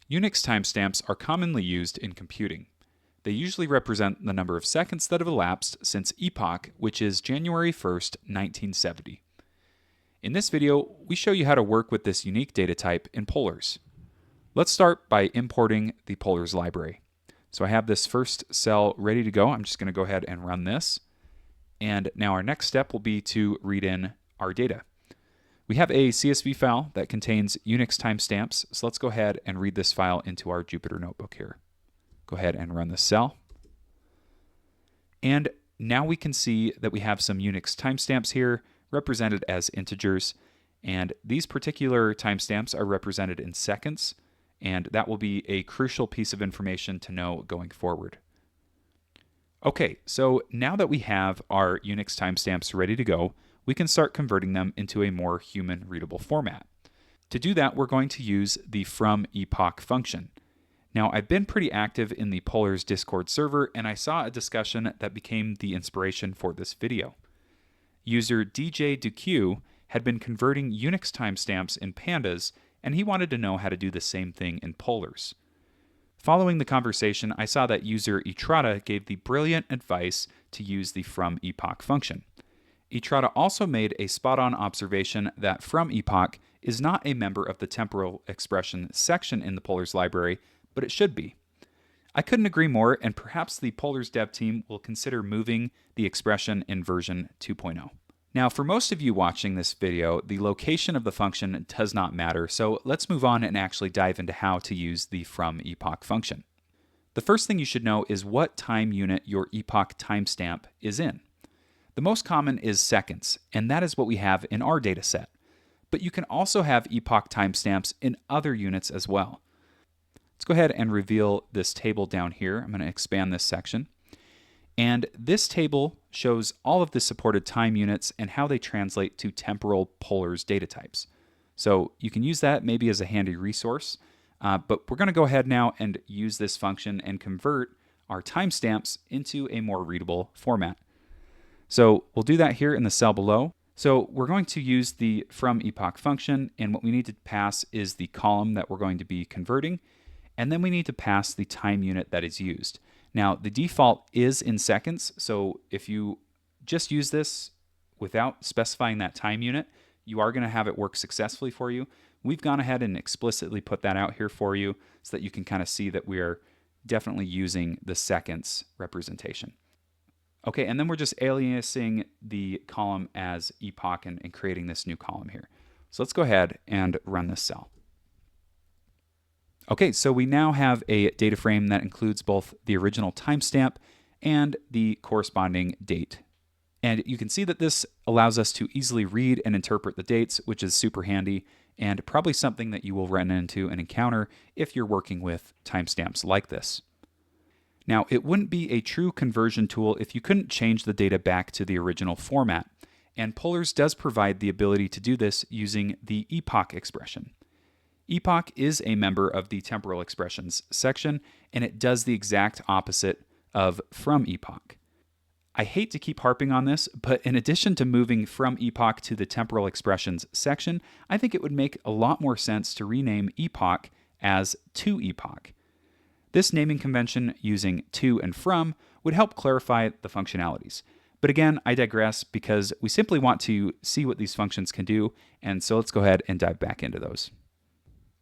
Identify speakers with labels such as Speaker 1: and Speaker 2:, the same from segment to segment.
Speaker 1: Unix timestamps are commonly used in computing. They usually represent the number of seconds that have elapsed since epoch, which is January 1st, 1970. In this video, we show you how to work with this unique data type in polars. Let's start by importing the polars library. So I have this first cell ready to go. I'm just going to go ahead and run this. And now our next step will be to read in our data. We have a CSV file that contains Unix timestamps, so let's go ahead and read this file into our Jupyter notebook here. Go ahead and run this cell. And now we can see that we have some Unix timestamps here represented as integers, and these particular timestamps are represented in seconds, and that will be a crucial piece of information to know going forward. Okay, so now that we have our Unix timestamps ready to go, we can start converting them into a more human-readable format. To do that, we're going to use the from epoch function. Now, I've been pretty active in the Polars Discord server, and I saw a discussion that became the inspiration for this video. User DJ DQ had been converting Unix timestamps in pandas, and he wanted to know how to do the same thing in polars. Following the conversation, I saw that user Etrata gave the brilliant advice to use the from epoch function. Etrata also made a spot-on observation that from epoch is not a member of the temporal expression section in the polars library, but it should be. I couldn't agree more, and perhaps the polars dev team will consider moving the expression in version 2.0. Now, for most of you watching this video, the location of the function does not matter, so let's move on and actually dive into how to use the from epoch function. The first thing you should know is what time unit your epoch timestamp is in. The most common is seconds, and that is what we have in our data set. But you can also have epoch timestamps in other units as well. Let's go ahead and reveal this table down here. I'm going to expand this section. And this table shows all of the supported time units and how they translate to temporal polars data types. So you can use that maybe as a handy resource, but we're going to go ahead now and use this function and convert our timestamps into a more readable format. So we'll do that here in the cell below. So we're going to use the from epoch function, and what we need to pass is the column that we're going to be converting, and then we need to pass the time unit that is used. Now, the default is in seconds, so if you just use this without specifying that time unit, you are going to have it work successfully for you. We've gone ahead and explicitly put that out here for you so that you can kind of see that we are definitely using the seconds representation. Okay, and then we're just aliasing the column as epoch and creating this new column here. So let's go ahead and run this cell. Okay, so we now have a data frame that includes both the original timestamp and the corresponding date. And you can see that this allows us to easily read and interpret the dates, which is super handy and probably something that you will run into and encounter if you're working with timestamps like this. Now, it wouldn't be a true conversion tool if you couldn't change the data back to the original format, and polars does provide the ability to do this using the epoch expression. Epoch is a member of the temporal expressions section, and it does the exact opposite of from epoch. I hate to keep harping on this, but in addition to moving from epoch to the temporal expressions section, I think it would make a lot more sense to rename epoch as to epoch. This naming convention using to and from would help clarify the functionalities. But again, I digress because we simply want to see what these functions can do, and so let's go ahead and dive back into those.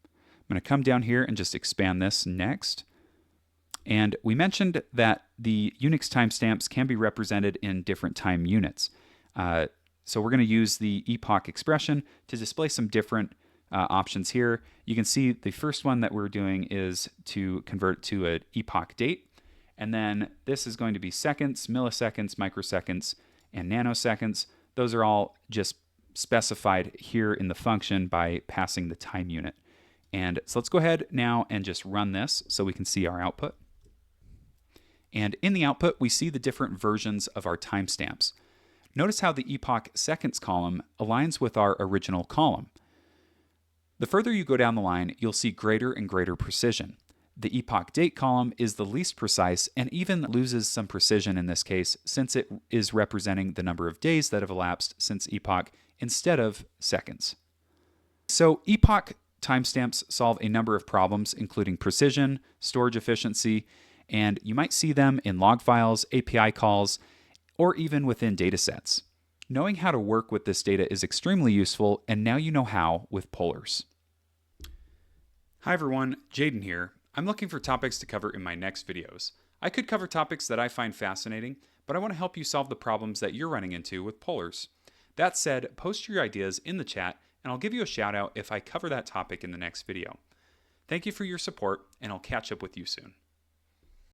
Speaker 1: I'm going to come down here and just expand this next. And we mentioned that the Unix timestamps can be represented in different time units. So we're going to use the epoch expression to display some different options here. You can see the first one that we're doing is to convert to an epoch date. And then this is going to be seconds, milliseconds, microseconds, and nanoseconds. Those are all just specified here in the function by passing the time unit. And so let's go ahead now and just run this so we can see our output. And in the output, we see the different versions of our timestamps. Notice how the epoch seconds column aligns with our original column. The further you go down the line, you'll see greater and greater precision. The epoch date column is the least precise and even loses some precision in this case, since it is representing the number of days that have elapsed since epoch instead of seconds. So epoch timestamps solve a number of problems, including precision, storage efficiency, and you might see them in log files, API calls, or even within datasets. Knowing how to work with this data is extremely useful, and now you know how with polars. Hi everyone, Jaden here. I'm looking for topics to cover in my next videos. I could cover topics that I find fascinating, but I want to help you solve the problems that you're running into with polars. That said, post your ideas in the chat, and I'll give you a shout out if I cover that topic in the next video. Thank you for your support, and I'll catch up with you soon.